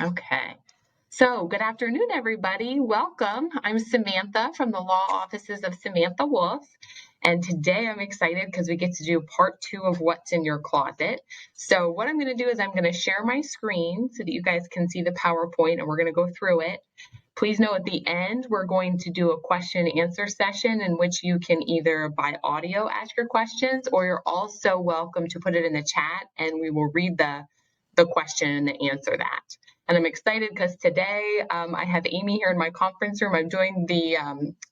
Okay. So, good afternoon, everybody. Welcome. I'm Samantha from the law offices of Samantha Wolfe. And today I'm excited because we get to do part 2 of what's in your closet. So, what I'm going to do is I'm going to share my screen so that you guys can see the PowerPoint and we're going to go through it. Please know at the end, we're going to do a question and answer session in which you can either by audio ask your questions, or you're also welcome to put it in the chat and we will read the question and answer that. And I'm excited because today I have Amy here in my conference room. I'm doing the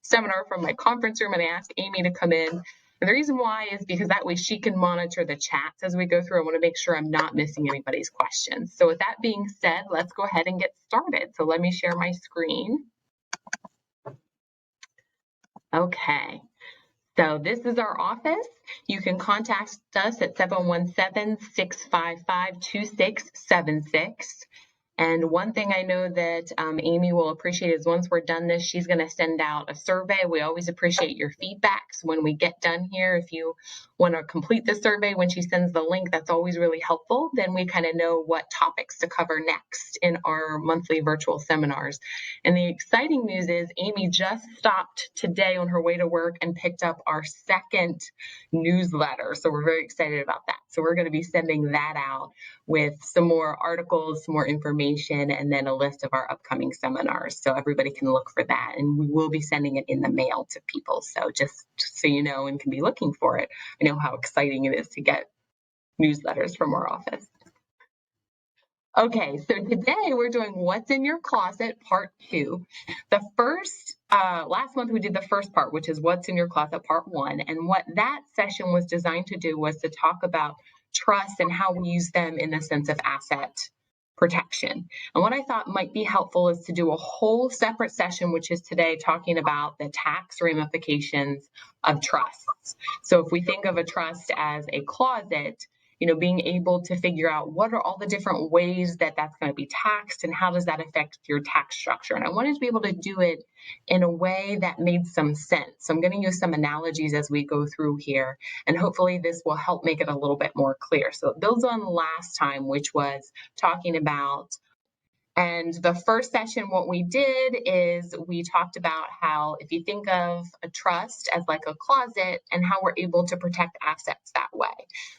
seminar from my conference room, and I asked Amy to come in. And the reason why is because that way she can monitor the chats as we go through. I want to make sure I'm not missing anybody's questions. So with that being said, let's go ahead and get started. So let me share my screen. Okay. So this is our office. You can contact us at 717-655-2676. And one thing I know that Amy will appreciate is once we're done this, she's going to send out a survey. We always appreciate your feedback. So when we get done here, if you want to complete the survey when she sends the link, that's always really helpful. Then we kind of know what topics to cover next in our monthly virtual seminars. And the exciting news is Amy just stopped today on her way to work and picked up our second newsletter. So we're very excited about that. So we're going to be sending that out with some more articles, some more information, and then a list of our upcoming seminars. So everybody can look for that. And we will be sending it in the mail to people. So just so you know and can be looking for it, I know how exciting it is to get newsletters from our office. Okay, so today we're doing What's in Your Closet, Part 2. The first, last month we did the first part, which is What's in Your Closet, Part 1. And what that session was designed to do was to talk about trust and how we use them in the sense of asset protection. And what I thought might be helpful is to do a whole separate session, which is today talking about the tax ramifications of trusts. So if we think of a trust as a closet, being able to figure out what are all the different ways that that's going to be taxed and how does that affect your tax structure. And I wanted to be able to do it in a way that made some sense. So I'm going to use some analogies as we go through here, and hopefully this will help make it a little bit more clear. So it builds on last time, which was talking about. And the first session, what we did is we talked about how if you think of a trust as like a closet and how we're able to protect assets that way.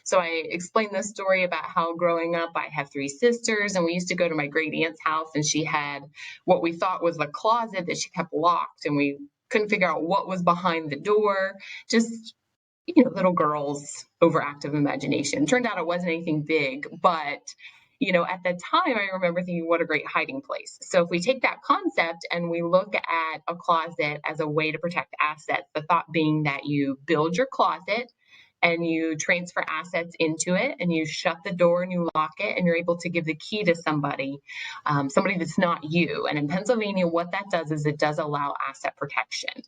So I explained this story about how growing up, I have 3 sisters and we used to go to my great aunt's house and she had what we thought was a closet that she kept locked and we couldn't figure out what was behind the door. Just little girls' overactive imagination. Turned out it wasn't anything big, but at the time, I remember thinking, what a great hiding place. So if we take that concept and we look at a closet as a way to protect assets, the thought being that you build your closet and you transfer assets into it and you shut the door and you lock it and you're able to give the key to somebody that's not you. And in Pennsylvania, what that does is it does allow asset protection.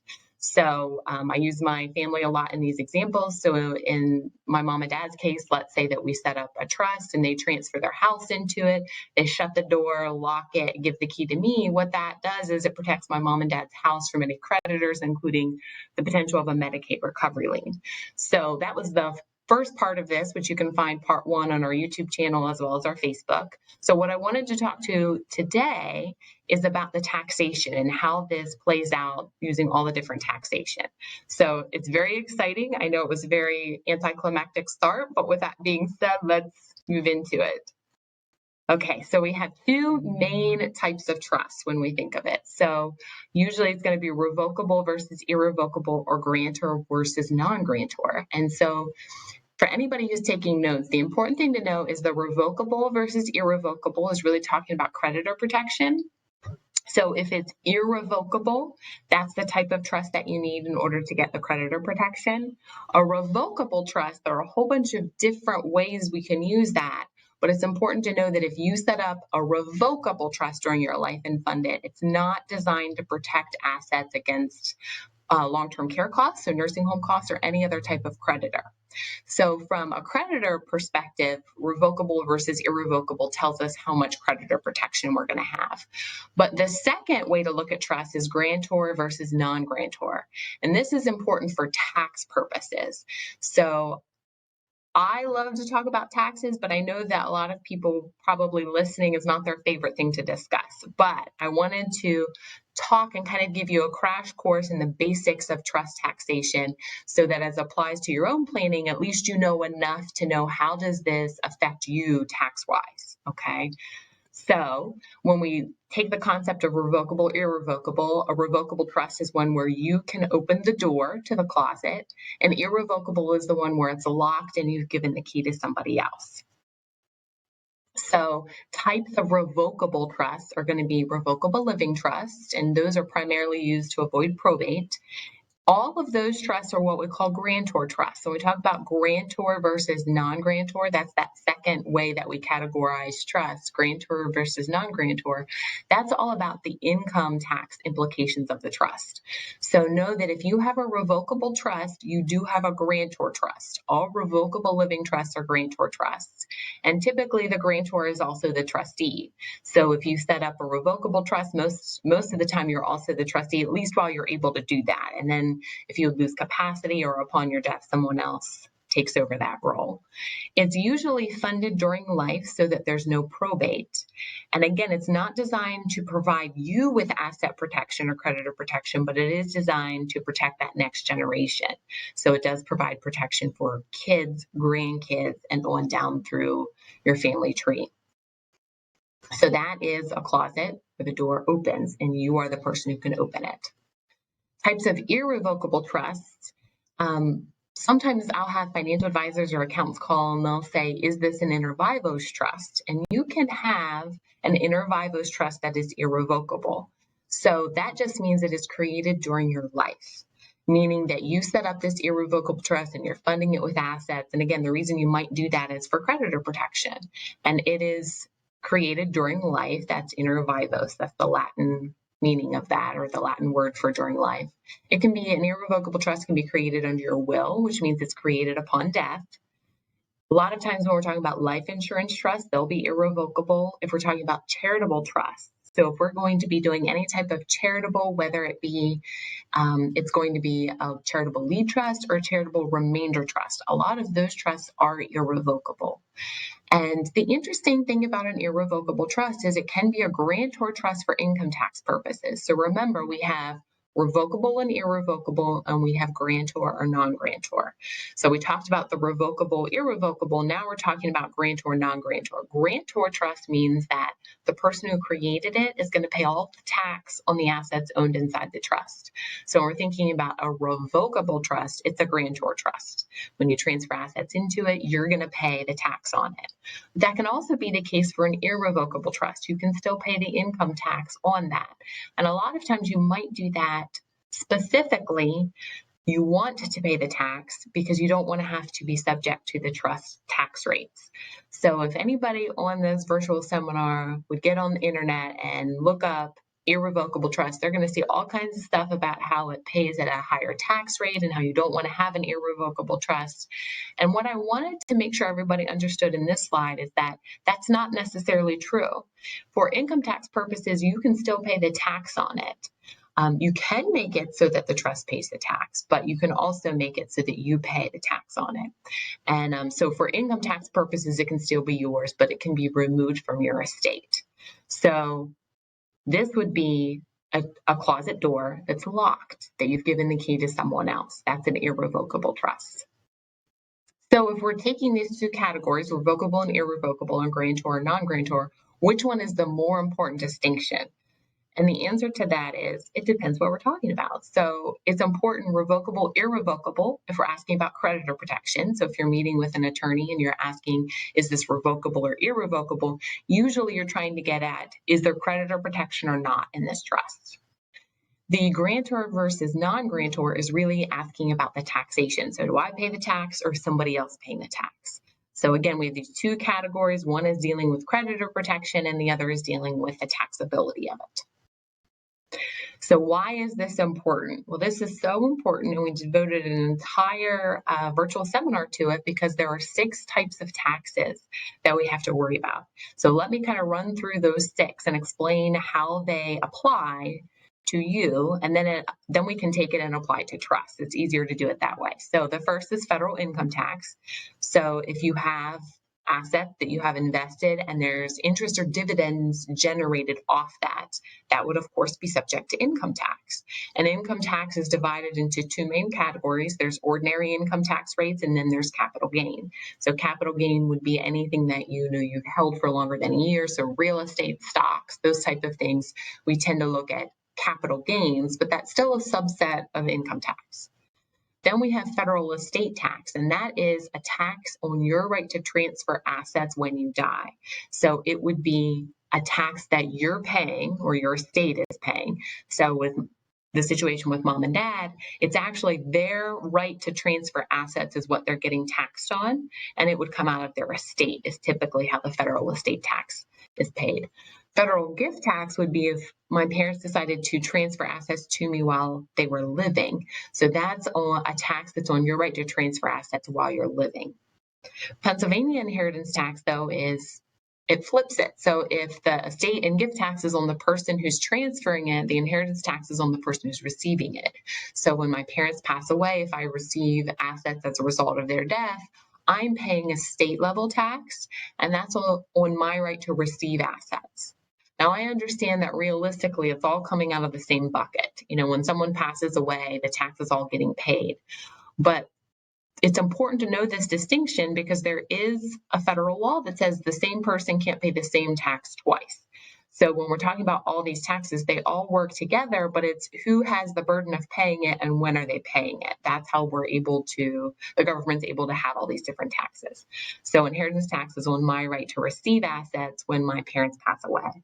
So I use my family a lot in these examples. So in my mom and dad's case, let's say that we set up a trust and they transfer their house into it. They shut the door, lock it, give the key to me. What that does is it protects my mom and dad's house from any creditors, including the potential of a Medicaid recovery lien. So that was the first part of this, which you can find part 1 on our YouTube channel as well as our Facebook. So what I wanted to talk to today is about the taxation and how this plays out using all the different taxation. So it's very exciting. I know it was a very anticlimactic start, but with that being said, let's move into it. Okay, so we have 2 main types of trusts when we think of it. So usually it's going to be revocable versus irrevocable, or grantor versus non-grantor. And so for anybody who's taking notes, the important thing to know is the revocable versus irrevocable is really talking about creditor protection. So if it's irrevocable, that's the type of trust that you need in order to get the creditor protection. A revocable trust, there are a whole bunch of different ways we can use that. But it's important to know that if you set up a revocable trust during your life and fund it, it's not designed to protect assets against long-term care costs, so nursing home costs, or any other type of creditor. So from a creditor perspective, revocable versus irrevocable tells us how much creditor protection we're going to have. But the second way to look at trust is grantor versus non-grantor. And this is important for tax purposes. So I love to talk about taxes, but I know that a lot of people probably listening is not their favorite thing to discuss. But I wanted to talk and kind of give you a crash course in the basics of trust taxation so that as applies to your own planning, at least you know enough to know how does this affect you tax-wise, okay? So when we take the concept of revocable, irrevocable, a revocable trust is one where you can open the door to the closet, and irrevocable is the one where it's locked and you've given the key to somebody else. So types of revocable trusts are going to be revocable living trusts, and those are primarily used to avoid probate. All of those trusts are what we call grantor trusts. So we talk about grantor versus non-grantor. That's that second way that we categorize trusts, grantor versus non-grantor. That's all about the income tax implications of the trust. So know that if you have a revocable trust, you do have a grantor trust. All revocable living trusts are grantor trusts. And typically the grantor is also the trustee. So if you set up a revocable trust, most of the time you're also the trustee, at least while you're able to do that. And then if you lose capacity or upon your death, someone else takes over that role. It's usually funded during life so that there's no probate. And again, it's not designed to provide you with asset protection or creditor protection, but it is designed to protect that next generation. So it does provide protection for kids, grandkids, and on down through your family tree. So that is a closet where the door opens and you are the person who can open it. Types of irrevocable trusts. Sometimes I'll have financial advisors or accountants call and they'll say, is this an inter vivos trust? And you can have an inter vivos trust that is irrevocable. So that just means it is created during your life, meaning that you set up this irrevocable trust and you're funding it with assets. And again, the reason you might do that is for creditor protection. And it is created during life. That's inter vivos. That's the Latin meaning of that, or the Latin word for during life. It can be an irrevocable trust can be created under your will, which means it's created upon death. A lot of times when we're talking about life insurance trusts, they'll be irrevocable. If we're talking about charitable trusts, so if we're going to be doing any type of charitable, whether it be it's going to be a charitable lead trust or a charitable remainder trust, a lot of those trusts are irrevocable. And the interesting thing about an irrevocable trust is it can be a grantor trust for income tax purposes. So remember, we have revocable and irrevocable, and we have grantor or non-grantor. So we talked about the revocable, irrevocable. Now we're talking about grantor, non-grantor. Grantor trust means that the person who created it is going to pay all the tax on the assets owned inside the trust. So we're thinking about a revocable trust. It's a grantor trust. When you transfer assets into it, you're going to pay the tax on it. That can also be the case for an irrevocable trust. You can still pay the income tax on that. And a lot of times you might do that specifically. You want to pay the tax because you don't want to have to be subject to the trust tax rates. So if anybody on this virtual seminar would get on the internet and look up irrevocable trust, they're going to see all kinds of stuff about how it pays at a higher tax rate and how you don't want to have an irrevocable trust. And what I wanted to make sure everybody understood in this slide is that that's not necessarily true. For income tax purposes, you can still pay the tax on it. You can make it so that the trust pays the tax, but you can also make it so that you pay the tax on it. And so for income tax purposes, it can still be yours, but it can be removed from your estate. So this would be a closet door that's locked, that you've given the key to someone else. That's an irrevocable trust. So if we're taking these two categories, revocable and irrevocable, and grantor and non-grantor, which one is the more important distinction? And the answer to that is, it depends what we're talking about. So it's important, revocable, irrevocable, if we're asking about creditor protection. So if you're meeting with an attorney and you're asking, is this revocable or irrevocable? Usually you're trying to get at, is there creditor protection or not in this trust? The grantor versus non-grantor is really asking about the taxation. So do I pay the tax or somebody else paying the tax? So again, we have these two categories. One is dealing with creditor protection and the other is dealing with the taxability of it. So why is this important? Well, this is so important, and we devoted an entire virtual seminar to it because there are 6 types of taxes that we have to worry about. So let me kind of run through those 6 and explain how they apply to you, and then we can take it and apply it to trust. It's easier to do it that way. So the first is federal income tax. So if you have asset that you have invested and there's interest or dividends generated off that, that would of course be subject to income tax. And income tax is divided into two main categories. There's ordinary income tax rates, and then there's capital gain. So capital gain would be anything that you've held for longer than a year. So real estate, stocks, those type of things. We tend to look at capital gains, but that's still a subset of income tax. Then we have federal estate tax, and that is a tax on your right to transfer assets when you die. So it would be a tax that you're paying or your estate is paying. So with the situation with mom and dad, it's actually their right to transfer assets is what they're getting taxed on, and it would come out of their estate is typically how the federal estate tax is paid. Federal gift tax would be if my parents decided to transfer assets to me while they were living. So that's a tax that's on your right to transfer assets while you're living. Pennsylvania inheritance tax, though, it flips it. So if the estate and gift tax is on the person who's transferring it, the inheritance tax is on the person who's receiving it. So when my parents pass away, if I receive assets as a result of their death, I'm paying a state level tax, and that's on my right to receive assets. Now, I understand that realistically, it's all coming out of the same bucket. When someone passes away, the tax is all getting paid. But it's important to know this distinction because there is a federal law that says the same person can't pay the same tax twice. So when we're talking about all these taxes, they all work together, but it's who has the burden of paying it and when are they paying it. That's how the government's able to have all these different taxes. So inheritance tax is on my right to receive assets when my parents pass away.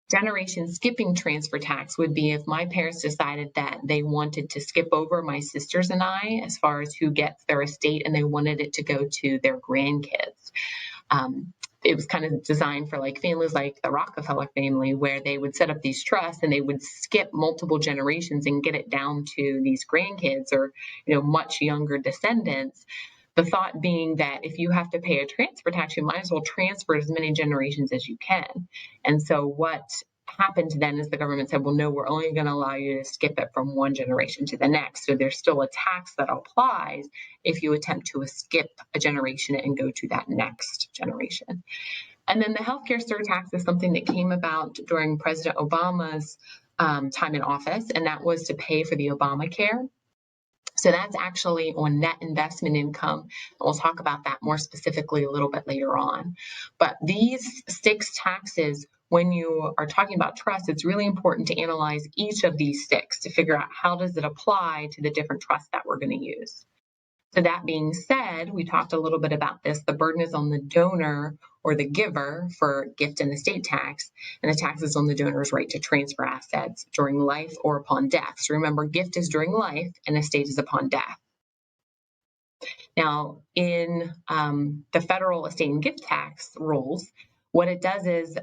Generation skipping transfer tax would be if my parents decided that they wanted to skip over my sisters and I as far as who gets their estate, and they wanted it to go to their grandkids. It was kind of designed for families like the Rockefeller family, where they would set up these trusts and they would skip multiple generations and get it down to these grandkids or much younger descendants. The thought being that if you have to pay a transfer tax, you might as well transfer as many generations as you can. And so what happened then is the government said, well, no, we're only going to allow you to skip it from one generation to the next. So there's still a tax that applies if you attempt to skip a generation and go to that next generation. And then the healthcare surtax is something that came about during President Obama's time in office, and that was to pay for the Obamacare. So that's actually on net investment income. We'll talk about that more specifically a little bit later on. But these 6 taxes, when you are talking about trust, it's really important to analyze each of these 6 to figure out how does it apply to the different trusts that we're going to use. So that being said, we talked a little bit about this. The burden is on the donor or the giver for gift and estate tax, and the tax is on the donor's right to transfer assets during life or upon death. So remember, gift is during life and estate is upon death. Now, in the federal estate and gift tax rules, what it does is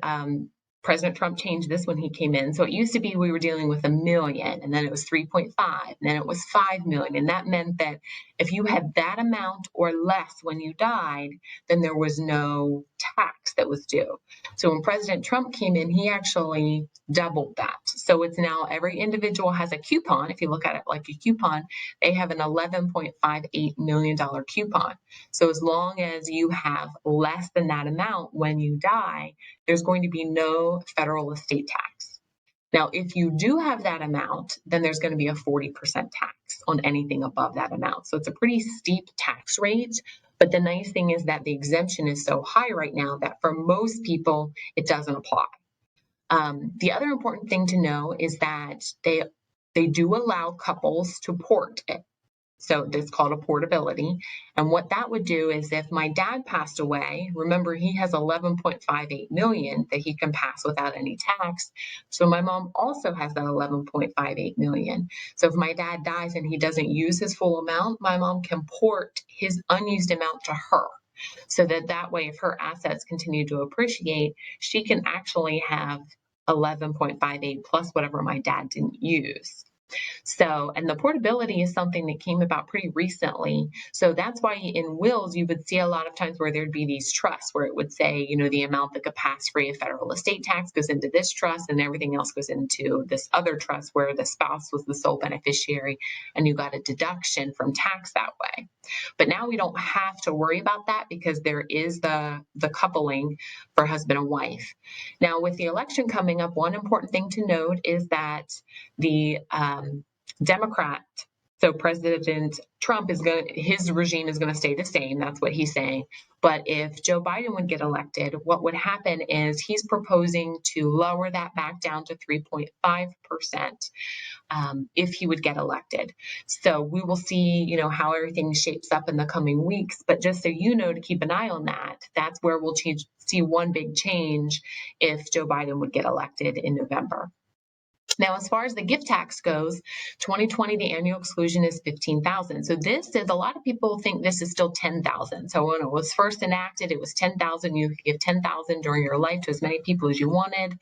President Trump changed this when he came in. So it used to be we were dealing with $1 million, and then it was 3.5, and then it was 5 million. And that meant that if you had that amount or less when you died, then there was no tax that was due. So when President Trump came in, he actually doubled that. So it's now every individual has a coupon. If you look at it like a coupon, they have an $11.58 million coupon. So as long as you have less than that amount when you die, there's going to be no federal estate tax. Now, if you do have that amount, then there's going to be a 40% tax on anything above that amount. So it's a pretty steep tax rate. But the nice thing is that the exemption is so high right now that for most people, it doesn't apply. The other important thing to know is that they do allow couples to port it. So it's called a portability. And what that would do is if my dad passed away, remember he has 11.58 million that he can pass without any tax. So my mom also has that 11.58 million. So if my dad dies and he doesn't use his full amount, my mom can port his unused amount to her. So that way, if her assets continue to appreciate, she can actually have 11.58 plus whatever my dad didn't use. So, and the portability is something that came about pretty recently. So that's why in wills, you would see a lot of times where there'd be these trusts where it would say, the amount that could pass free of federal estate tax goes into this trust and everything else goes into this other trust where the spouse was the sole beneficiary and you got a deduction from tax that way. But now we don't have to worry about that because there is the coupling for husband and wife. Now, with the election coming up, one important thing to note is that the Democrat, so President Trump his regime is going to stay the same. That's what he's saying. But if Joe Biden would get elected, what would happen is he's proposing to lower that back down to 3.5%. If he would get elected. So we will see, how everything shapes up in the coming weeks. But just so you know, to keep an eye on that, that's where we'll see one big change if Joe Biden would get elected in November. Now, as far as the gift tax goes, 2020, the annual exclusion is $15,000. So this is, a lot of people think this is still $10,000. So when it was first enacted, it was $10,000. You could give $10,000 during your life to as many people as you wanted,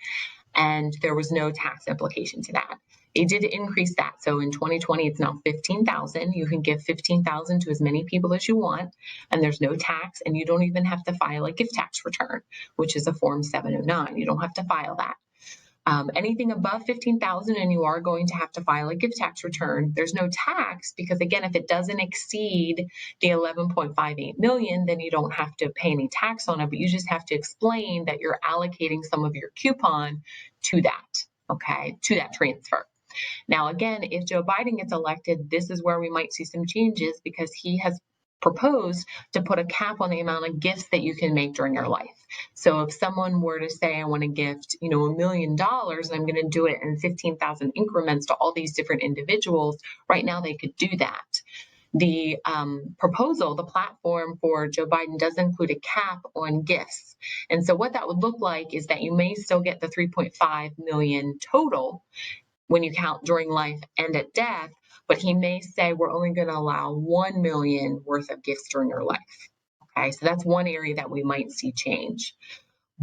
and there was no tax implication to that. They did increase that. So in 2020, it's now $15,000. You can give $15,000 to as many people as you want, and there's no tax, and you don't even have to file a gift tax return, which is a Form 709. You don't have to file that. Anything above $15,000 and you are going to have to file a gift tax return, there's no tax because, again, if it doesn't exceed the $11.58 million, then you don't have to pay any tax on it, but you just have to explain that you're allocating some of your coupon to that, okay, to that transfer. Now, again, if Joe Biden gets elected, this is where we might see some changes because he has proposed to put a cap on the amount of gifts that you can make during your life. So if someone were to say, I want to gift, $1 million, and I'm going to do it in 15,000 increments to all these different individuals, right now they could do that. The proposal, the platform for Joe Biden does include a cap on gifts. And so what that would look like is that you may still get the 3.5 million total when you count during life and at death, but he may say we're only going to allow 1 million worth of gifts during your life. Okay, so that's one area that we might see change.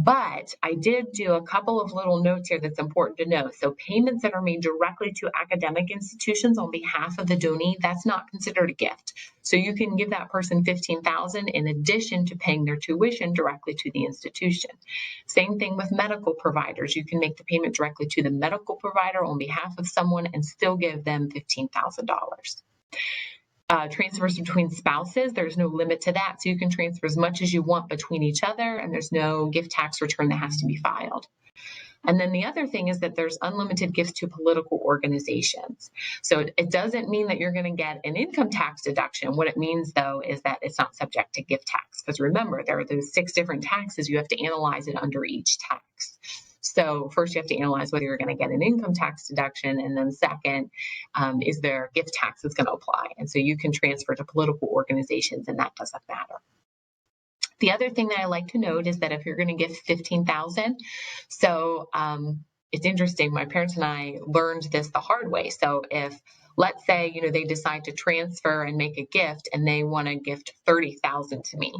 But I did do a couple of little notes here that's important to know. So payments that are made directly to academic institutions on behalf of the donee, that's not considered a gift. So you can give that person $15,000 in addition to paying their tuition directly to the institution. Same thing with medical providers. You can make the payment directly to the medical provider on behalf of someone and still give them $15,000. Transfers between spouses, there's no limit to that. So you can transfer as much as you want between each other, and there's no gift tax return that has to be filed. And then the other thing is that there's unlimited gifts to political organizations. So it doesn't mean that you're going to get an income tax deduction. What it means, though, is that it's not subject to gift tax. Because remember, there are those 6 different taxes. You have to analyze it under each tax. So first you have to analyze whether you're going to get an income tax deduction, and then second, is there gift tax that's going to apply? And so you can transfer to political organizations, and that doesn't matter. The other thing that I like to note is that if you're going to give $15,000, so it's interesting. My parents and I learned this the hard way. So if, let's say, they decide to transfer and make a gift and they want to gift $30,000 to me.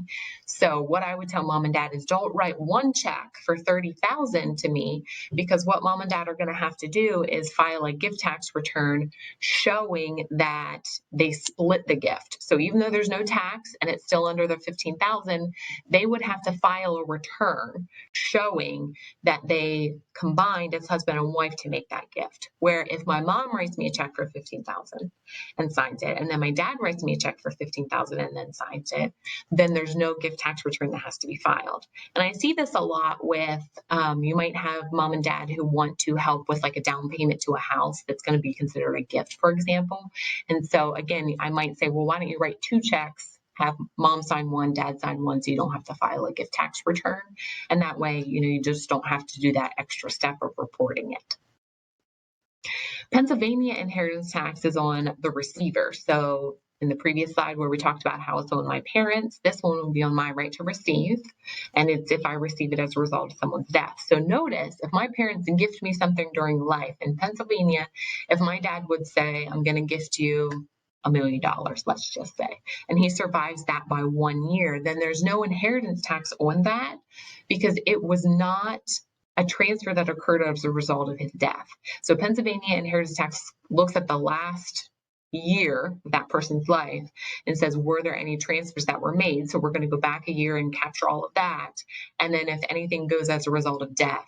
So what I would tell mom and dad is don't write one check for $30,000 to me, because what mom and dad are going to have to do is file a gift tax return showing that they split the gift. So even though there's no tax and it's still under the $15,000, they would have to file a return showing that they combined as husband and wife to make that gift. Where if my mom writes me a check for $15,000 and signs it, and then my dad writes me a check for $15,000 and then signs it, then there's no gift tax return that has to be filed. And I see this a lot with, you might have mom and dad who want to help with like a down payment to a house that's going to be considered a gift, for example. And so again, I might say, well, why don't you write 2 checks? Have mom sign one, dad sign one, so you don't have to file a gift tax return. And that way, you just don't have to do that extra step of reporting it. Pennsylvania inheritance tax is on the receiver. So in the previous slide where we talked about how it's on my parents, this one will be on my right to receive. And it's if I receive it as a result of someone's death. So notice, if my parents gift me something during life in Pennsylvania, if my dad would say, I'm going to gift you $1 million, let's just say, and he survives that by 1 year, then there's no inheritance tax on that because it was not a transfer that occurred as a result of his death. So Pennsylvania inheritance tax looks at the last year of that person's life and says, were there any transfers that were made? So we're going to go back a year and capture all of that. And then if anything goes as a result of death,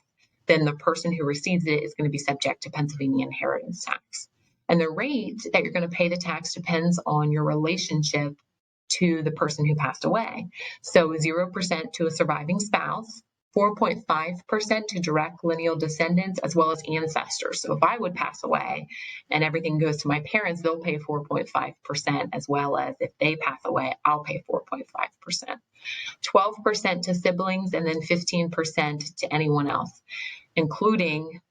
then the person who receives it is going to be subject to Pennsylvania inheritance tax. And the rate that you're going to pay the tax depends on your relationship to the person who passed away. So 0% to a surviving spouse, 4.5% to direct lineal descendants, as well as ancestors. So if I would pass away and everything goes to my parents, they'll pay 4.5%, as well as if they pass away, I'll pay 4.5%. 12% to siblings, and then 15% to anyone else, including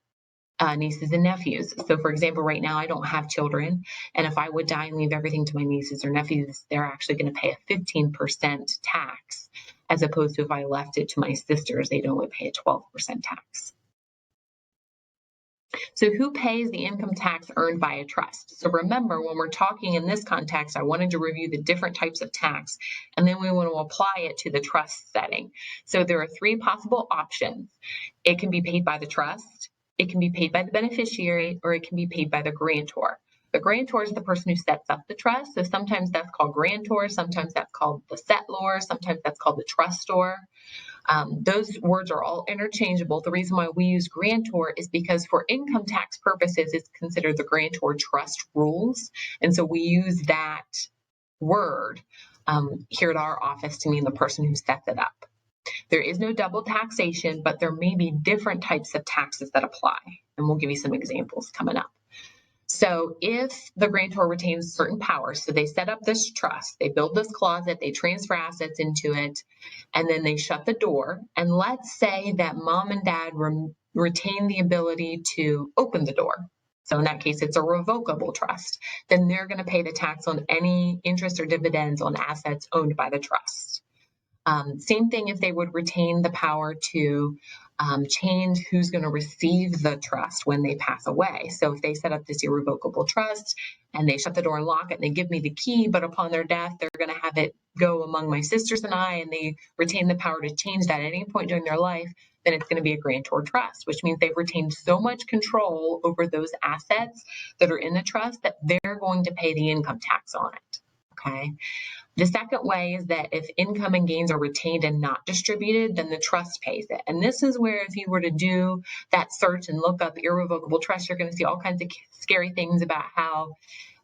nieces and nephews. So for example, right now I don't have children, and if I would die and leave everything to my nieces or nephews, they're actually going to pay a 15% tax, as opposed to if I left it to my sisters, they'd only pay a 12% tax. So who pays the income tax earned by a trust? So remember, when we're talking in this context, I wanted to review the different types of tax, and then we want to apply it to the trust setting. So there are three possible options. It can be paid by the trust, it can be paid by the beneficiary, or it can be paid by the grantor. The grantor is the person who sets up the trust. So sometimes that's called grantor, sometimes that's called the settlor, sometimes that's called the trustor. Those words are all interchangeable. The reason why we use grantor is because for income tax purposes, it's considered the grantor trust rules. And so we use that word here at our office to mean the person who sets it up. There is no double taxation, but there may be different types of taxes that apply. And we'll give you some examples coming up. So if the grantor retains certain powers, so they set up this trust, they build this closet, they transfer assets into it, and then they shut the door. And let's say that mom and dad retain the ability to open the door. So in that case, it's a revocable trust. Then they're going to pay the tax on any interest or dividends on assets owned by the trust. Same thing if they would retain the power to change who's going to receive the trust when they pass away. So if they set up this irrevocable trust and they shut the door and lock it and they give me the key, but upon their death, they're going to have it go among my sisters and I, and they retain the power to change that at any point during their life, then it's going to be a grantor trust, which means they've retained so much control over those assets that are in the trust that they're going to pay the income tax on it. Okay. The second way is that if income and gains are retained and not distributed, then the trust pays it. And this is where if you were to do that search and look up irrevocable trust, you're going to see all kinds of scary things about how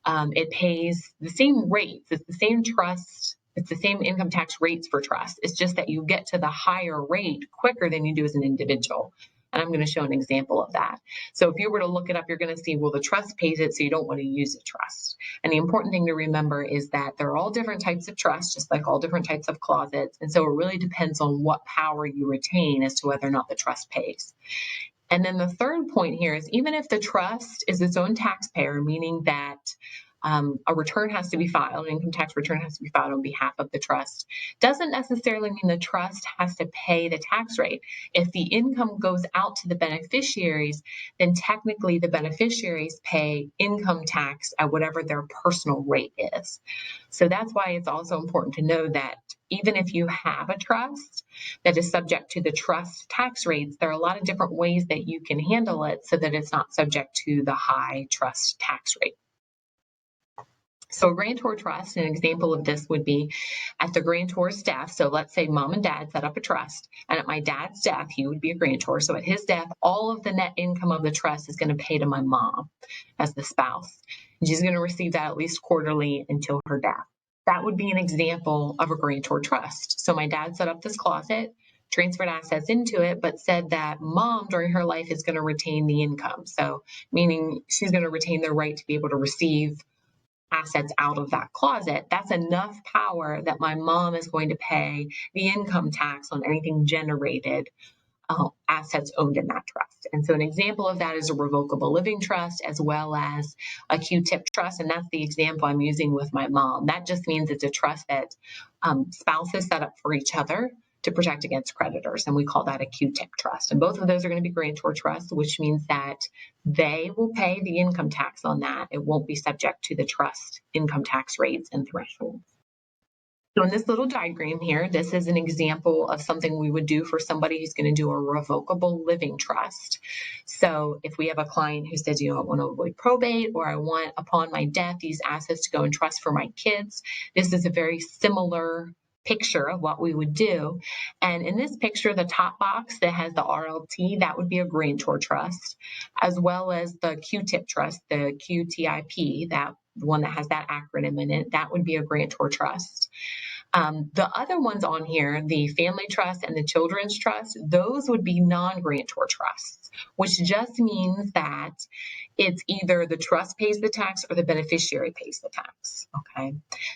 it pays the same rates. It's the same trust. It's the same income tax rates for trust. It's just that you get to the higher rate quicker than you do as an individual. And I'm going to show an example of that. So if you were to look it up, you're going to see, well, the trust pays it, so you don't want to use a trust. And the important thing to remember is that there are all different types of trusts, just like all different types of closets. And so it really depends on what power you retain as to whether or not the trust pays. And then the third point here is even if the trust is its own taxpayer, meaning that a return has to be filed, an income tax return has to be filed on behalf of the trust, doesn't necessarily mean the trust has to pay the tax rate. If the income goes out to the beneficiaries, then technically the beneficiaries pay income tax at whatever their personal rate is. So that's why it's also important to know that even if you have a trust that is subject to the trust tax rates, there are a lot of different ways that you can handle it so that it's not subject to the high trust tax rate. So a grantor trust, an example of this would be at the grantor's death. So let's say mom and dad set up a trust, and at my dad's death, he would be a grantor. So at his death, all of the net income of the trust is going to pay to my mom as the spouse. And she's going to receive that at least quarterly until her death. That would be an example of a grantor trust. So my dad set up this closet, transferred assets into it, but said that mom during her life is going to retain the income. So meaning she's going to retain the right to be able to receive assets out of that closet. That's enough power that my mom is going to pay the income tax on anything generated assets owned in that trust. And so an example of that is a revocable living trust as well as a Q-tip trust. And that's the example I'm using with my mom. That just means it's a trust that spouses set up for each other to protect against creditors. And we call that a Q-tip trust. And both of those are going to be grantor trusts, which means that they will pay the income tax on that. It won't be subject to the trust income tax rates and thresholds. So in this little diagram here, this is an example of something we would do for somebody who's going to do a revocable living trust. So if we have a client who says, I want to avoid probate, or I want upon my death these assets to go in trust for my kids, this is a very similar picture of what we would do. And in this picture, the top box that has the RLT, that would be a grantor trust, as well as the QTIP trust, the QTIP, that one that has that acronym in it, that would be a grantor trust. The other ones on here, the family trust and the children's trust, those would be non-grantor trusts, which just means that it's either the trust pays the tax or the beneficiary pays the tax. Okay.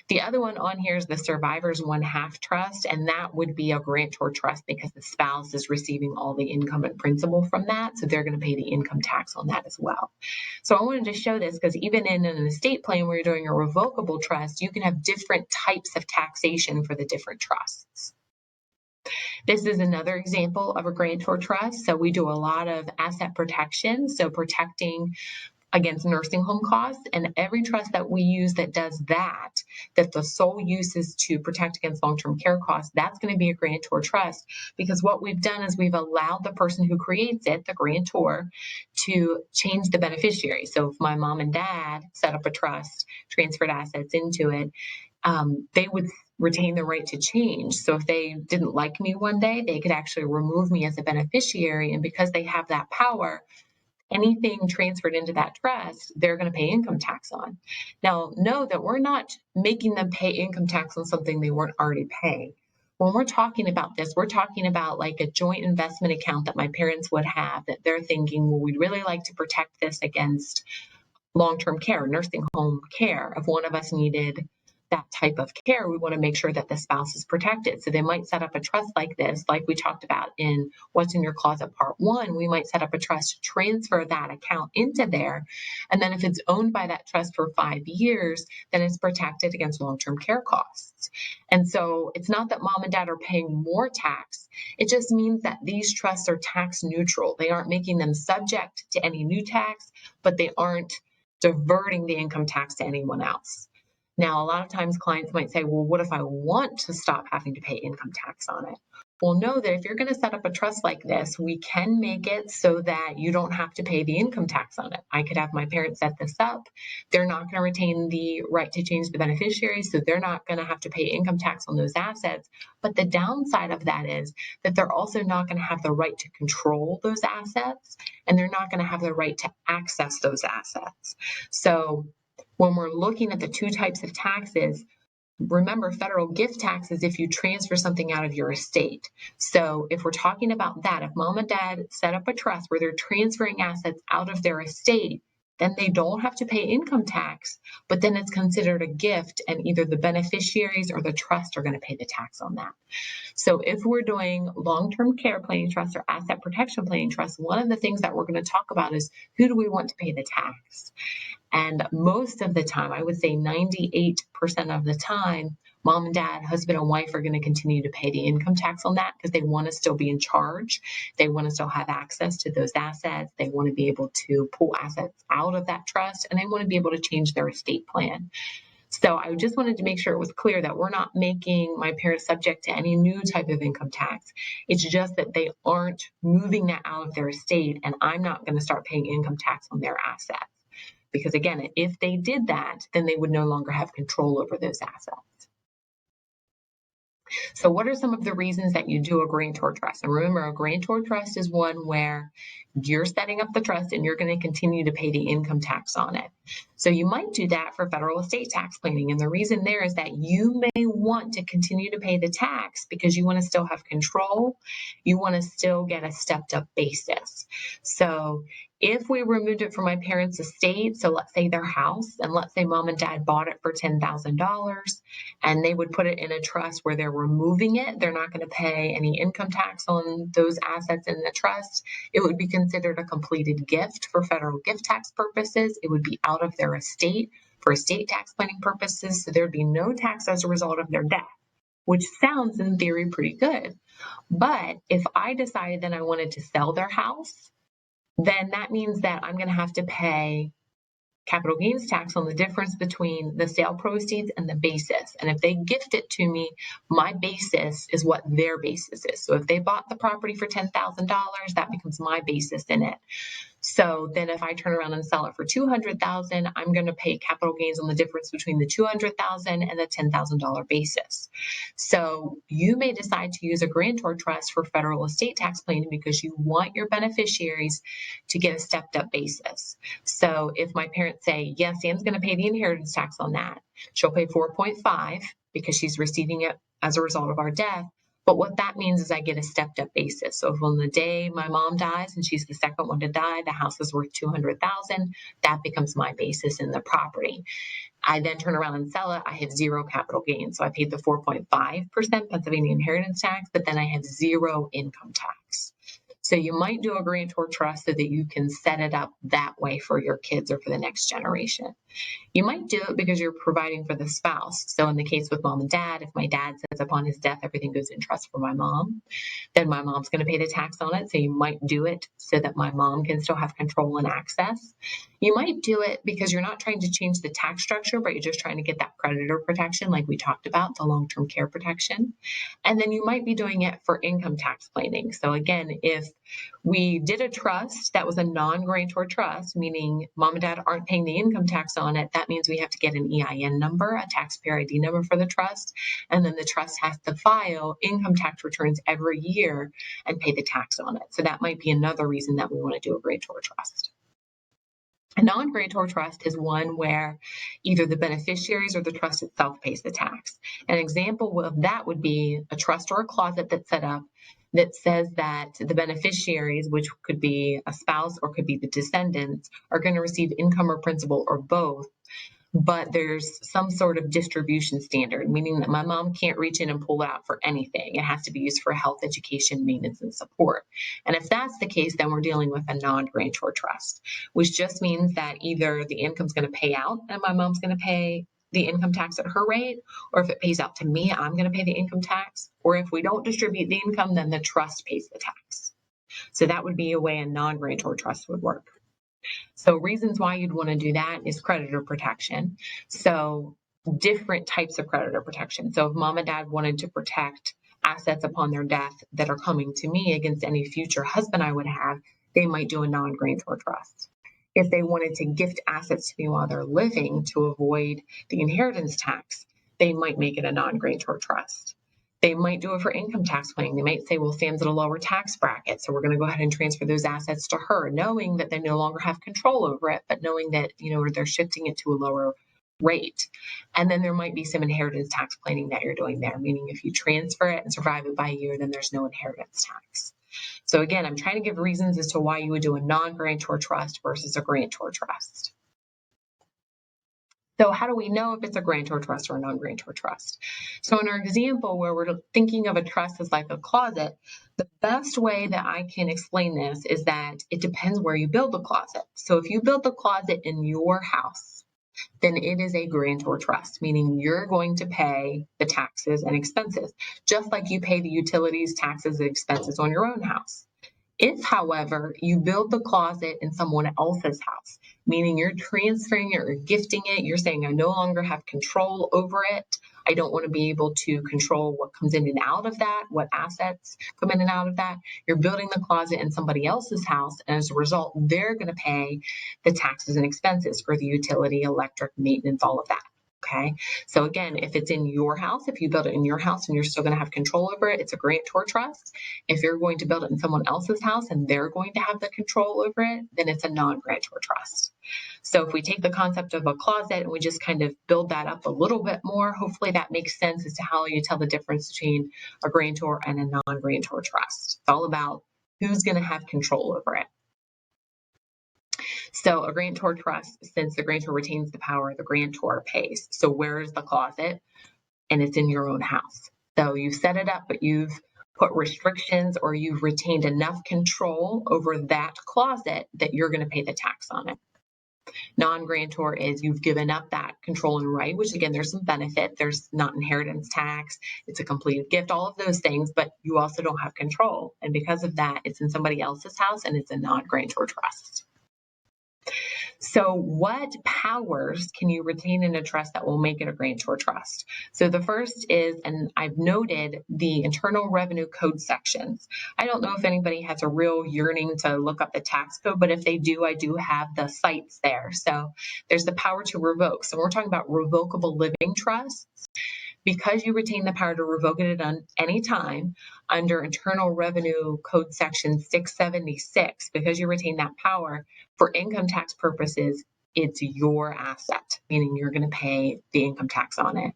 The other one on here is the survivor's 1/2 trust, and that would be a grantor trust because the spouse is receiving all the income and principal from that, so they're going to pay the income tax on that as well. So I wanted to show this because even in an estate plan where you're doing a revocable trust, you can have different types of taxation for the different trusts. This is another example of a grantor trust. So we do a lot of asset protection, so protecting against nursing home costs, and every trust that we use that does that the sole use is to protect against long-term care costs, that's going to be a grantor trust, because what we've done is we've allowed the person who creates it, the grantor, to change the beneficiary. So if my mom and dad set up a trust, transferred assets into it, they would retain the right to change. So if they didn't like me one day, they could actually remove me as a beneficiary, and because they have that power, anything transferred into that trust, they're going to pay income tax on. Now, know that we're not making them pay income tax on something they weren't already paying. When we're talking about this, we're talking about like a joint investment account that my parents would have that they're thinking, well, we'd really like to protect this against long-term care, nursing home care. If one of us needed that type of care, we want to make sure that the spouse is protected. So they might set up a trust like this, like we talked about in What's in Your Closet Part 1. We might set up a trust to transfer that account into there. And then if it's owned by that trust for 5 years, then it's protected against long-term care costs. And so it's not that mom and dad are paying more tax. It just means that these trusts are tax neutral. They aren't making them subject to any new tax, but they aren't diverting the income tax to anyone else. Now, a lot of times clients might say, well, what if I want to stop having to pay income tax on it? Well, know that if you're going to set up a trust like this, we can make it so that you don't have to pay the income tax on it. I could have my parents set this up. They're not going to retain the right to change the beneficiary, so they're not going to have to pay income tax on those assets. But the downside of that is that they're also not going to have the right to control those assets, and they're not going to have the right to access those assets. So when we're looking at the two types of taxes, remember, federal gift tax is if you transfer something out of your estate. So if we're talking about that, if mom and dad set up a trust where they're transferring assets out of their estate, then they don't have to pay income tax, but then it's considered a gift, and either the beneficiaries or the trust are going to pay the tax on that. So if we're doing long-term care planning trust or asset protection planning trust, one of the things that we're going to talk about is who do we want to pay the tax? And most of the time, I would say 98% of the time, mom and dad, husband and wife are going to continue to pay the income tax on that because they want to still be in charge. They want to still have access to those assets. They want to be able to pull assets out of that trust, and they want to be able to change their estate plan. So I just wanted to make sure it was clear that we're not making my parents subject to any new type of income tax. It's just that they aren't moving that out of their estate, and I'm not going to start paying income tax on their assets. Because again, if they did that, then they would no longer have control over those assets. So what are some of the reasons that you do a grantor trust? And remember, a grantor trust is one where you're setting up the trust and you're going to continue to pay the income tax on it. So you might do that for federal estate tax planning. And the reason there is that you may want to continue to pay the tax because you want to still have control. You want to still get a stepped up basis. So if we removed it from my parents' estate, so let's say their house, and let's say mom and dad bought it for $10,000, and they would put it in a trust where they're removing it, they're not going to pay any income tax on those assets in the trust. It would be considered a completed gift for federal gift tax purposes. It would be out of their estate for estate tax planning purposes, so there'd be no tax as a result of their death, which sounds in theory pretty good. But if I decided that I wanted to sell their house, then that means that I'm going to have to pay capital gains tax on the difference between the sale proceeds and the basis. And if they gift it to me, my basis is what their basis is. So if they bought the property for $10,000, that becomes my basis in it. So then if I turn around and sell it for $200,000, I'm going to pay capital gains on the difference between the $200,000 and the $10,000 basis. So you may decide to use a grantor trust for federal estate tax planning because you want your beneficiaries to get a stepped up basis. So if my parents say, yes, Ann's going to pay the inheritance tax on that, she'll pay 4.5 because she's receiving it as a result of our death. But what that means is I get a stepped up basis. So if on the day my mom dies and she's the second one to die, the house is worth $200,000, that becomes my basis in the property. I then turn around and sell it. I have zero capital gain. So I paid the 4.5% Pennsylvania inheritance tax, but then I have zero income tax. So you might do a grantor trust so that you can set it up that way for your kids or for the next generation. You might do it because you're providing for the spouse. So in the case with mom and dad, if my dad says upon his death, everything goes in trust for my mom, then my mom's going to pay the tax on it. So you might do it so that my mom can still have control and access. You might do it because you're not trying to change the tax structure, but you're just trying to get that creditor protection like we talked about, the long-term care protection. And then you might be doing it for income tax planning. So again, if we did a trust that was a non-grantor trust, meaning mom and dad aren't paying the income tax on it, that means we have to get an EIN number, a taxpayer ID number for the trust. And then the trust has to file income tax returns every year and pay the tax on it. So that might be another reason that we want to do a grantor trust. A non-grantor trust is one where either the beneficiaries or the trust itself pays the tax. An example of that would be a trust or a closet that's set up that says that the beneficiaries, which could be a spouse or could be the descendants, are going to receive income or principal or both, but there's some sort of distribution standard, meaning that my mom can't reach in and pull it out for anything. It has to be used for health, education, maintenance, and support. And if that's the case, then we're dealing with a non-grantor trust, which just means that either the income's going to pay out and my mom's going to pay the income tax at her rate, or if it pays out to me, I'm going to pay the income tax, or if we don't distribute the income, then the trust pays the tax. So that would be a way a non-grantor trust would work. So reasons why you'd want to do that is creditor protection. So different types of creditor protection. So if mom and dad wanted to protect assets upon their death that are coming to me against any future husband I would have, they might do a non-grantor trust. If they wanted to gift assets to me while they're living to avoid the inheritance tax, they might make it a non-grantor trust. They might do it for income tax planning. They might say, well, Sam's at a lower tax bracket, so we're going to go ahead and transfer those assets to her, knowing that they no longer have control over it, but knowing that, they're shifting it to a lower rate. And then there might be some inheritance tax planning that you're doing there, meaning if you transfer it and survive it by a year, then there's no inheritance tax. So again, I'm trying to give reasons as to why you would do a non-grantor trust versus a grantor trust. So how do we know if it's a grantor trust or a non-grantor trust? So in our example where we're thinking of a trust as like a closet, the best way that I can explain this is that it depends where you build the closet. So if you build the closet in your house, then it is a grantor trust, meaning you're going to pay the taxes and expenses, just like you pay the utilities, taxes, and expenses on your own house. If, however, you build the closet in someone else's house, meaning you're transferring it or gifting it, you're saying, I no longer have control over it. I don't want to be able to control what comes in and out of that, what assets come in and out of that. You're building the closet in somebody else's house, and as a result, they're going to pay the taxes and expenses for the utility, electric, maintenance, all of that. Okay. So again, if it's in your house, if you build it in your house and you're still going to have control over it, it's a grantor trust. If you're going to build it in someone else's house and they're going to have the control over it, then it's a non-grantor trust. So if we take the concept of a closet and we just kind of build that up a little bit more, hopefully that makes sense as to how you tell the difference between a grantor and a non-grantor trust. It's all about who's going to have control over it. So a grantor trust, since the grantor retains the power, the grantor pays. So where is the closet? And it's in your own house. So you set it up, but you've put restrictions or you've retained enough control over that closet that you're going to pay the tax on it. Non-grantor is you've given up that control and right, which again, there's some benefit. There's not inheritance tax. It's a completed gift, all of those things, but you also don't have control. And because of that, it's in somebody else's house and it's a non-grantor trust. So what powers can you retain in a trust that will make it a grantor trust? So the first is, and I've noted the Internal Revenue Code sections. I don't know if anybody has a real yearning to look up the tax code, but if they do, I do have the sites there. So there's the power to revoke. So we're talking about revocable living trusts. Because you retain the power to revoke it at any time under Internal Revenue Code Section 676, because you retain that power for income tax purposes, it's your asset, meaning you're going to pay the income tax on it.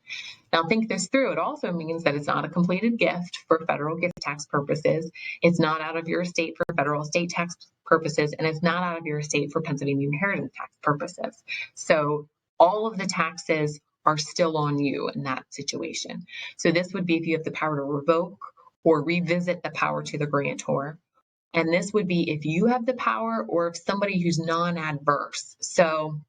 Now, think this through. It also means that it's not a completed gift for federal gift tax purposes. It's not out of your estate for federal estate tax purposes, and it's not out of your estate for Pennsylvania inheritance tax purposes. So all of the taxes are still on you in that situation. So this would be if you have the power to revoke or revisit the power to the grantor. And this would be if you have the power or if somebody who's non-adverse. So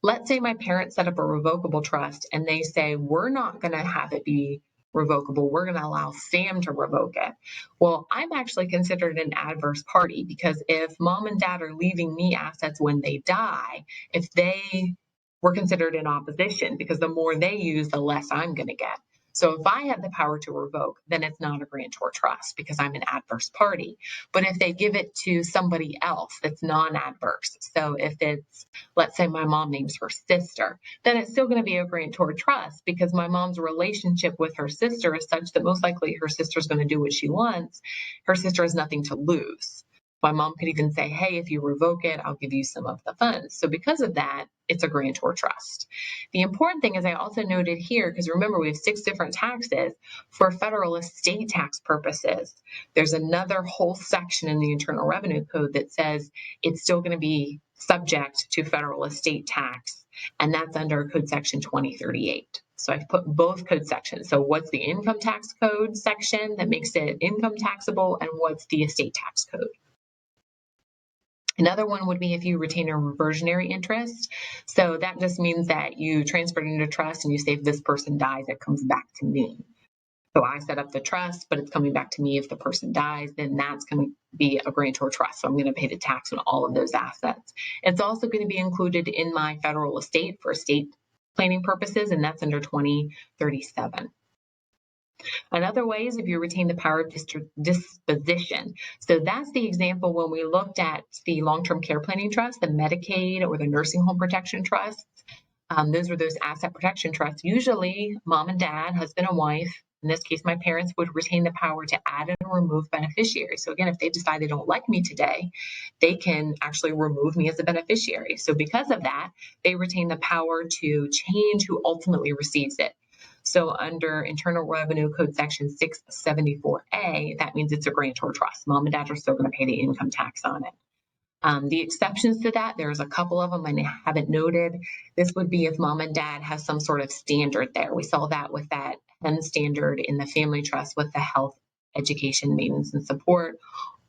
let's say my parents set up a revocable trust and they say, we're not going to have it be revocable. We're going to allow Sam to revoke it. Well, I'm actually considered an adverse party because if mom and dad are leaving me assets when they die, if they were considered in opposition because the more they use, the less I'm going to get. So if I have the power to revoke, then it's not a grantor trust because I'm an adverse party. But if they give it to somebody else that's non-adverse, so if it's, let's say my mom names her sister, then it's still going to be a grantor trust because my mom's relationship with her sister is such that most likely her sister's going to do what she wants. Her sister has nothing to lose. My mom could even say, hey, if you revoke it, I'll give you some of the funds. So because of that, it's a grantor trust. The important thing is I also noted here, because remember we have 6 different taxes for federal estate tax purposes. There's another whole section in the Internal Revenue Code that says it's still going to be subject to federal estate tax, and that's under Code Section 2038. So I've put both code sections. So what's the income tax code section that makes it income taxable, and what's the estate tax code? Another one would be if you retain a reversionary interest. So that just means that you transferred into trust and you say if this person dies, it comes back to me. So I set up the trust, but it's coming back to me if the person dies, then that's going to be a grantor trust. So I'm going to pay the tax on all of those assets. It's also going to be included in my federal estate for estate planning purposes, and that's under 2037. Another way is if you retain the power of disposition. So that's the example when we looked at the long-term care planning trust, the Medicaid or the nursing home protection trusts. Those were those asset protection trusts. Usually mom and dad, husband and wife, in this case, my parents would retain the power to add and remove beneficiaries. So again, if they decide they don't like me today, they can actually remove me as a beneficiary. So because of that, they retain the power to change who ultimately receives it. So under Internal Revenue Code Section 674A, that means it's a grantor trust. Mom and dad are still going to pay the income tax on it. The exceptions to that, there's a couple of them I haven't noted. This would be if mom and dad have some sort of standard there. We saw that with that HEN standard in the family trust with the health, education, maintenance, and support,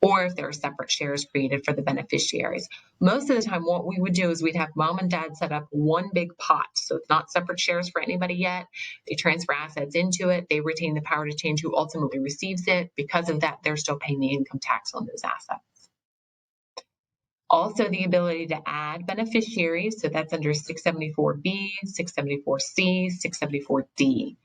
or if there are separate shares created for the beneficiaries. Most of the time, what we would do is we'd have mom and dad set up one big pot. So it's not separate shares for anybody yet. They transfer assets into it. They retain the power to change who ultimately receives it. Because of that, they're still paying the income tax on those assets. Also, the ability to add beneficiaries. So that's under 674B, 674C, 674D.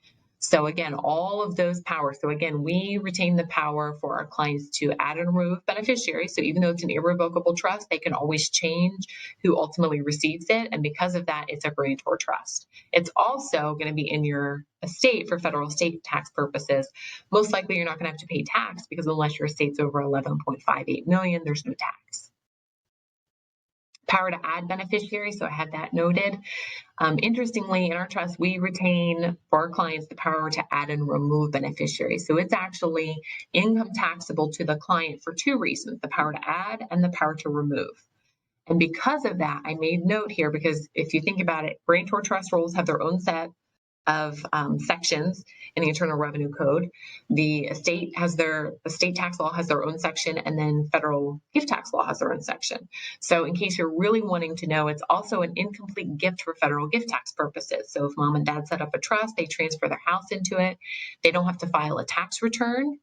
So again, all of those powers. So again, we retain the power for our clients to add and remove beneficiaries. So even though it's an irrevocable trust, they can always change who ultimately receives it. And because of that, it's a grantor trust. It's also going to be in your estate for federal estate tax purposes. Most likely you're not going to have to pay tax because unless your estate's over 11.58 million, there's no tax. Power to add beneficiaries, so I had that noted. Interestingly, in our trust, we retain for our clients the power to add and remove beneficiaries. So it's actually income taxable to the client for 2 reasons, the power to add and the power to remove. And because of that, I made note here because if you think about it, grantor trust rolls have their own set of sections in the Internal Revenue Code. The estate tax law has their own section, and then federal gift tax law has their own section. So in case you're really wanting to know, it's also an incomplete gift for federal gift tax purposes. So if mom and dad set up a trust, they transfer their house into it. They don't have to file a tax return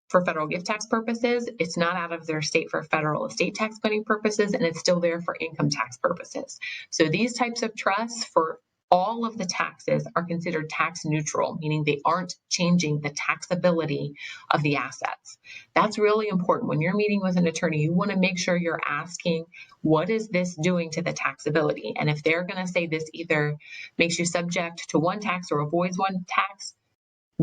for federal gift tax purposes. It's not out of their state for federal estate tax planning purposes, and it's still there for income tax purposes. So these types of trusts for all of the taxes are considered tax neutral, meaning they aren't changing the taxability of the assets. That's really important. When you're meeting with an attorney, you want to make sure you're asking, what is this doing to the taxability? And if they're going to say this either makes you subject to one tax or avoids one tax,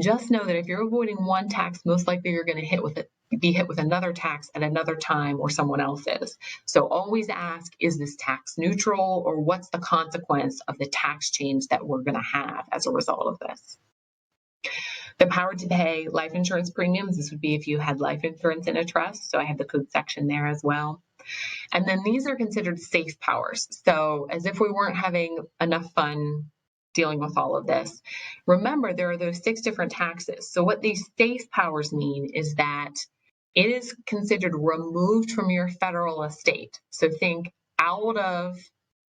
just know that if you're avoiding one tax, most likely you're going to be hit with another tax at another time or someone else's. So always ask, is this tax neutral, or what's the consequence of the tax change that we're going to have as a result of this? The power to pay life insurance premiums, this would be if you had life insurance in a trust. So I have the code section there as well. And then these are considered safe powers. So as if we weren't having enough fun dealing with all of this, remember there are those 6 different taxes. So what these safe powers mean is that it is considered removed from your federal estate. So think out of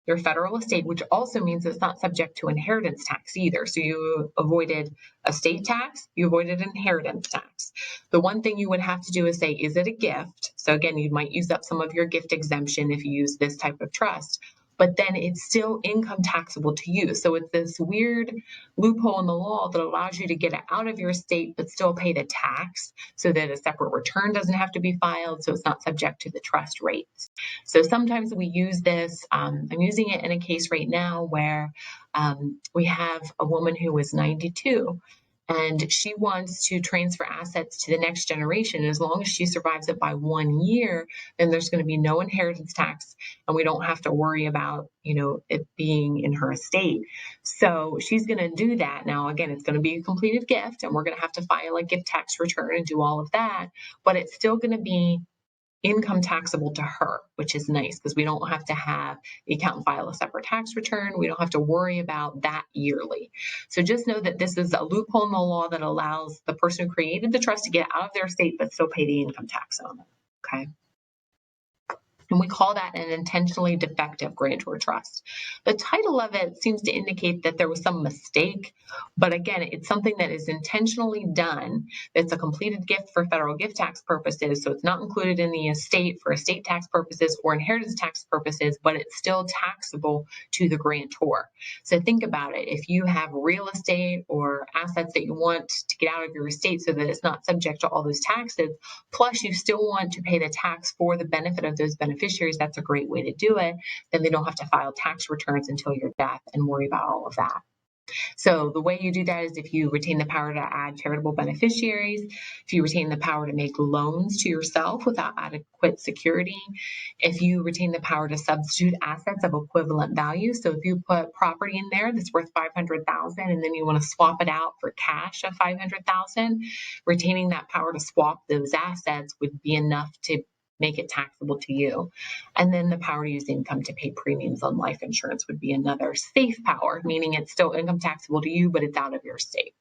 your federal estate, which also means it's not subject to inheritance tax either. So you avoided estate tax, you avoided inheritance tax. The one thing you would have to do is say, is it a gift? So again, you might use up some of your gift exemption if you use this type of trust, but then it's still income taxable to you. So it's this weird loophole in the law that allows you to get it out of your estate, but still pay the tax so that a separate return doesn't have to be filed. So it's not subject to the trust rates. So sometimes we use this. I'm using it in a case right now where we have a woman who is 92 and she wants to transfer assets to the next generation. As long as she survives it by 1 year, then there's going to be no inheritance tax, and we don't have to worry about, it being in her estate. So she's going to do that. Now, again, it's going to be a completed gift, and we're going to have to file a gift tax return and do all of that, but it's still going to be income taxable to her, which is nice because we don't have to have the accountant file a separate tax return. We don't have to worry about that yearly. So just know that this is a loophole in the law that allows the person who created the trust to get out of their estate but still pay the income tax on it. Okay. And we call that an intentionally defective grantor trust. The title of it seems to indicate that there was some mistake, but again, it's something that is intentionally done. It's a completed gift for federal gift tax purposes, so it's not included in the estate for estate tax purposes or inheritance tax purposes, but it's still taxable to the grantor. So think about it. If you have real estate or assets that you want to get out of your estate so that it's not subject to all those taxes, plus you still want to pay the tax for the benefit of those beneficiaries, that's a great way to do it. Then they don't have to file tax returns until your death and worry about all of that. So the way you do that is if you retain the power to add charitable beneficiaries, if you retain the power to make loans to yourself without adequate security, if you retain the power to substitute assets of equivalent value. So if you put property in there that's worth $500,000 and then you want to swap it out for cash of $500,000, retaining that power to swap those assets would be enough to make it taxable to you. And then the power to use income to pay premiums on life insurance would be another safe power, meaning it's still income taxable to you, but it's out of your state.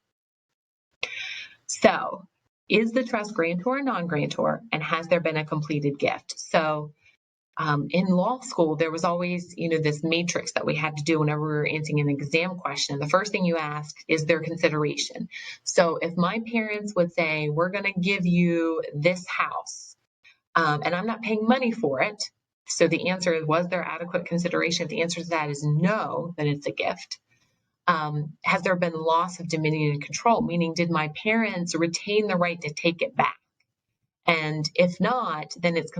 So is the trust grantor or non-grantor, and has there been a completed gift? So in law school, there was always, this matrix that we had to do whenever we were answering an exam question. The first thing you ask is their consideration. So if my parents would say, we're going to give you this house, and I'm not paying money for it. So the answer is, was there adequate consideration? If the answer to that is no, then it's a gift. Has there been loss of dominion and control? Meaning, did my parents retain the right to take it back? And if not, then it's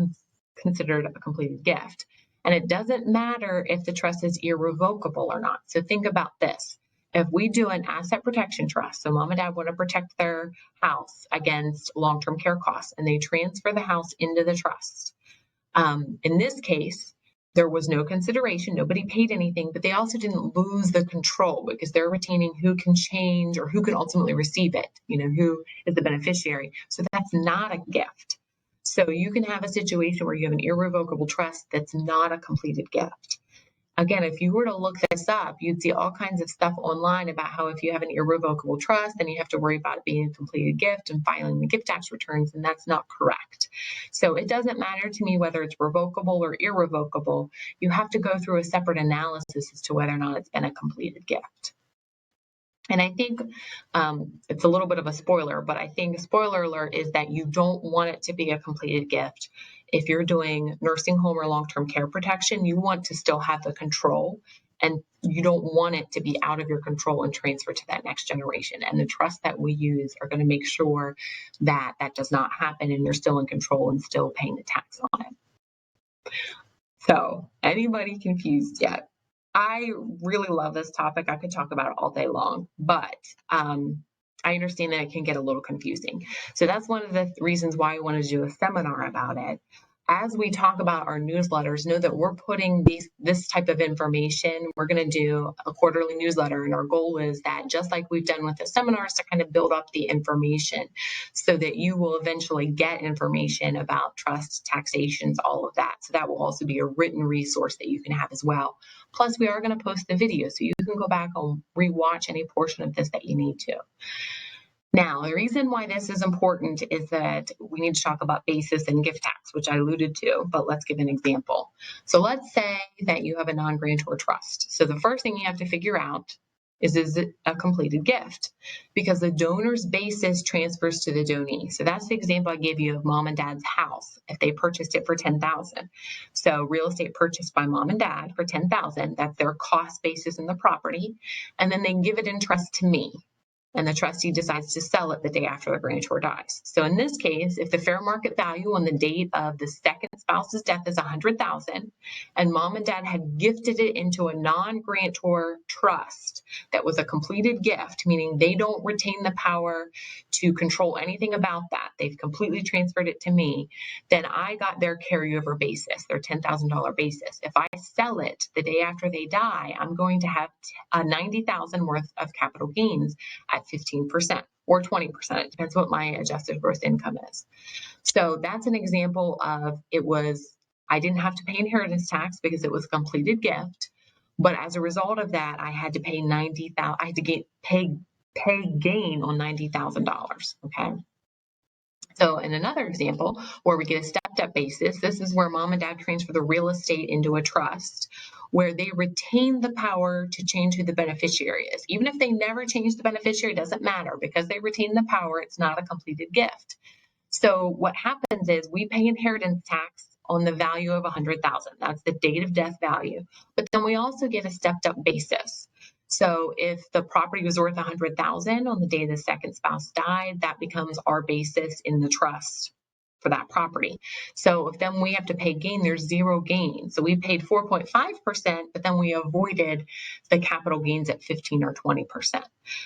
considered a completed gift. And it doesn't matter if the trust is irrevocable or not. So think about this. If we do an asset protection trust, so mom and dad want to protect their house against long-term care costs, and they transfer the house into the trust. In this case, there was no consideration. Nobody paid anything, but they also didn't lose the control because they're retaining who can change or who can ultimately receive it, who is the beneficiary. So that's not a gift. So you can have a situation where you have an irrevocable trust that's not a completed gift. Again, if you were to look this up, you'd see all kinds of stuff online about how if you have an irrevocable trust, then you have to worry about it being a completed gift and filing the gift tax returns, and that's not correct. So it doesn't matter to me whether it's revocable or irrevocable. You have to go through a separate analysis as to whether or not it's been a completed gift. And I think it's a little bit of a spoiler, but I think spoiler alert is that you don't want it to be a completed gift. If you're doing nursing home or long-term care protection, you want to still have the control, and you don't want it to be out of your control and transfer to that next generation. And the trusts that we use are going to make sure that that does not happen and you're still in control and still paying the tax on it. So, anybody confused yet? I really love this topic. I could talk about it all day long, but I understand that it can get a little confusing. So that's one of the reasons why I wanted to do a seminar about it. As we talk about our newsletters, know that we're putting this type of information. We're going to do a quarterly newsletter, and our goal is that just like we've done with the seminars, to kind of build up the information so that you will eventually get information about trusts, taxations, all of that. So that will also be a written resource that you can have as well. Plus, we are going to post the video, so you can go back and rewatch any portion of this that you need to. Now, the reason why this is important is that we need to talk about basis and gift tax, which I alluded to, but let's give an example. So let's say that you have a non-grantor trust. So the first thing you have to figure out is it a completed gift? Because the donor's basis transfers to the donee. So that's the example I gave you of mom and dad's house. If they purchased it for $10,000. So real estate purchased by mom and dad for $10,000, that's their cost basis in the property. And then they give it in trust to me, and the trustee decides to sell it the day after the grantor dies. So in this case, if the fair market value on the date of the second spouse's death is $100,000, and mom and dad had gifted it into a non-grantor trust that was a completed gift, meaning they don't retain the power to control anything about that, they've completely transferred it to me, then I got their carryover basis, their $10,000 basis. If I sell it the day after they die, I'm going to have $90,000 worth of capital gains at 15% or 20%. It depends what my adjusted gross income is. So that's an example of I didn't have to pay inheritance tax because it was a completed gift. But as a result of that, I had to pay pay gain on $90,000. Okay. So in another example where we get a stepped-up basis, this is where mom and dad transfer the real estate into a trust where they retain the power to change who the beneficiary is. Even if they never change the beneficiary, it doesn't matter because they retain the power. It's not a completed gift. So what happens is we pay inheritance tax on the value of $100,000. That's the date of death value. But then we also get a stepped-up basis. So if the property was worth $100,000 on the day the second spouse died, that becomes our basis in the trust for that property. So if then we have to pay gain, there's zero gain. So we paid 4.5%, but then we avoided the capital gains at 15 or 20%.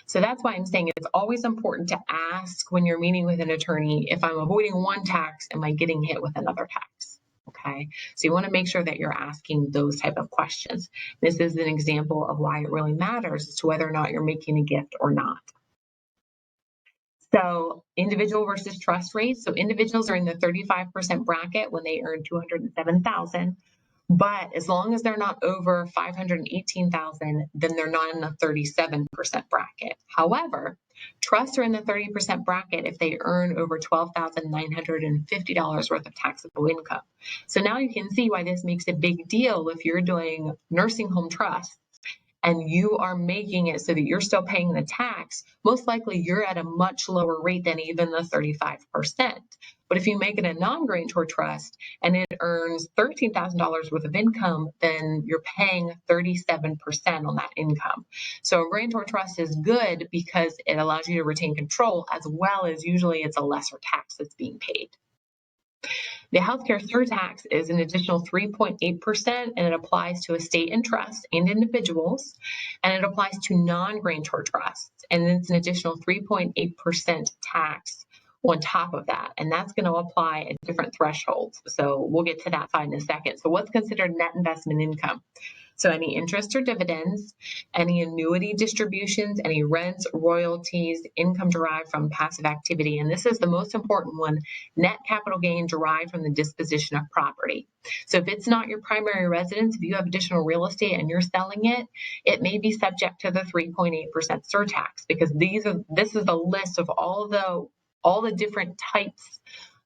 So that's why I'm saying it's always important to ask when you're meeting with an attorney, if I'm avoiding one tax, am I getting hit with another tax? Okay, so you want to make sure that you're asking those type of questions. This is an example of why it really matters as to whether or not you're making a gift or not. So individual versus trust rates. So individuals are in the 35% bracket when they earn $207,000. But as long as they're not over $518,000, then they're not in the 37% bracket. However, trusts are in the 30% bracket if they earn over $12,950 worth of taxable income. So now you can see why this makes a big deal if you're doing nursing home trusts and you are making it so that you're still paying the tax. Most likely you're at a much lower rate than even the 35%. But if you make it a non-grantor trust and it earns $13,000 worth of income, then you're paying 37% on that income. So a grantor trust is good because it allows you to retain control, as well as usually it's a lesser tax that's being paid. The healthcare surtax is an additional 3.8%, and it applies to estate and trust and individuals, and it applies to non-grantor trusts, and it's an additional 3.8% tax on top of that, and that's going to apply at different thresholds. So we'll get to that side in a second. So what's considered net investment income? So any interest or dividends, any annuity distributions, any rents, royalties, income derived from passive activity. And this is the most important one, net capital gain derived from the disposition of property. So if it's not your primary residence, if you have additional real estate and you're selling it, it may be subject to the 3.8% surtax, because this is a list of all the different types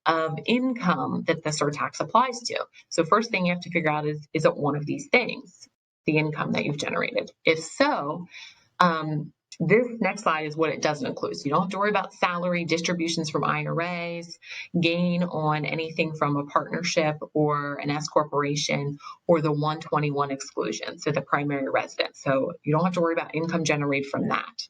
of income that the surtax applies to. So first thing you have to figure out is it one of these things, the income that you've generated? If so, This next slide is what it doesn't include. So you don't have to worry about salary, distributions from IRAs, gain on anything from a partnership or an S corporation, or the 121 exclusion, so the primary residence. So you don't have to worry about income generated from that.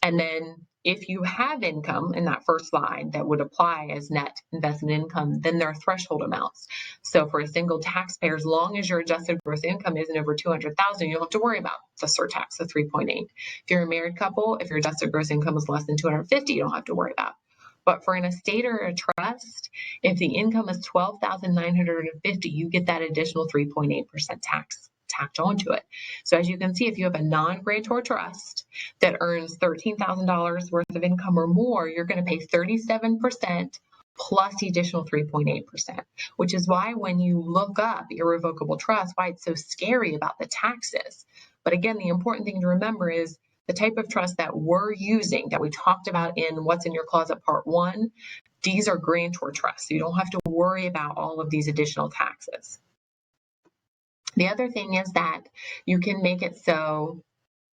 And then if you have income in that first line that would apply as net investment income, then there are threshold amounts. So for a single taxpayer, as long as your adjusted gross income isn't over 200,000, you don't have to worry about the surtax of 3.8. If you're a married couple, if your adjusted gross income is less than 250, you don't have to worry about. But for an estate or a trust, if the income is 12,950, you get that additional 3.8% tax tacked onto it. So as you can see, if you have a non-grantor trust that earns $13,000 worth of income or more, you're going to pay 37% plus the additional 3.8%, which is why when you look up irrevocable trust, why it's so scary about the taxes. But again, the important thing to remember is the type of trust that we're using, that we talked about in What's in Your Closet Part 1, these are grantor trusts. So you don't have to worry about all of these additional taxes. The other thing is that you can make it so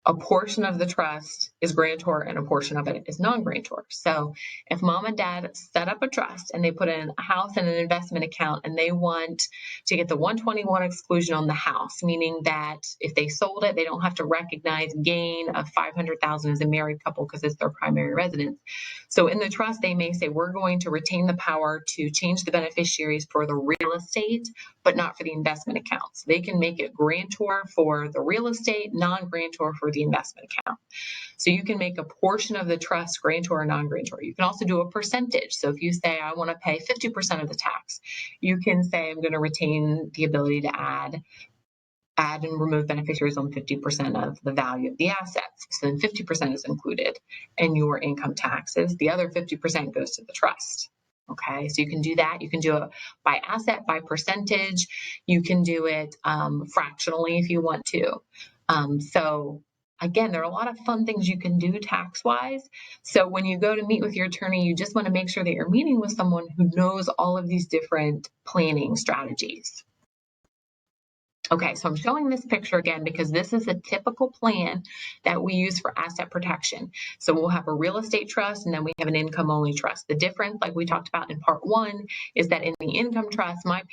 a portion of the trust is grantor and a portion of it is non-grantor. So if mom and dad set up a trust and they put in a house and an investment account and they want to get the 121 exclusion on the house, meaning that if they sold it, they don't have to recognize gain of 500,000 as a married couple because it's their primary residence. So in the trust, they may say, we're going to retain the power to change the beneficiaries for the real estate, but not for the investment accounts. They can make it grantor for the real estate, non-grantor for the investment account. So you can make a portion of the trust grantor or non-grantor. You can also do a percentage. So if you say, I want to pay 50% of the tax, you can say, I'm going to retain the ability to add and remove beneficiaries on 50% of the value of the assets. So then 50% is included in your income taxes. The other 50% goes to the trust. Okay, so you can do that. You can do it by asset, by percentage. You can do it fractionally if you want to. So again, there are a lot of fun things you can do tax-wise. So when you go to meet with your attorney, you just want to make sure that you're meeting with someone who knows all of these different planning strategies. Okay, so I'm showing this picture again because this is a typical plan that we use for asset protection. So we'll have a real estate trust and then we have an income-only trust. The difference, like we talked about in part 1, is that in the income trust, my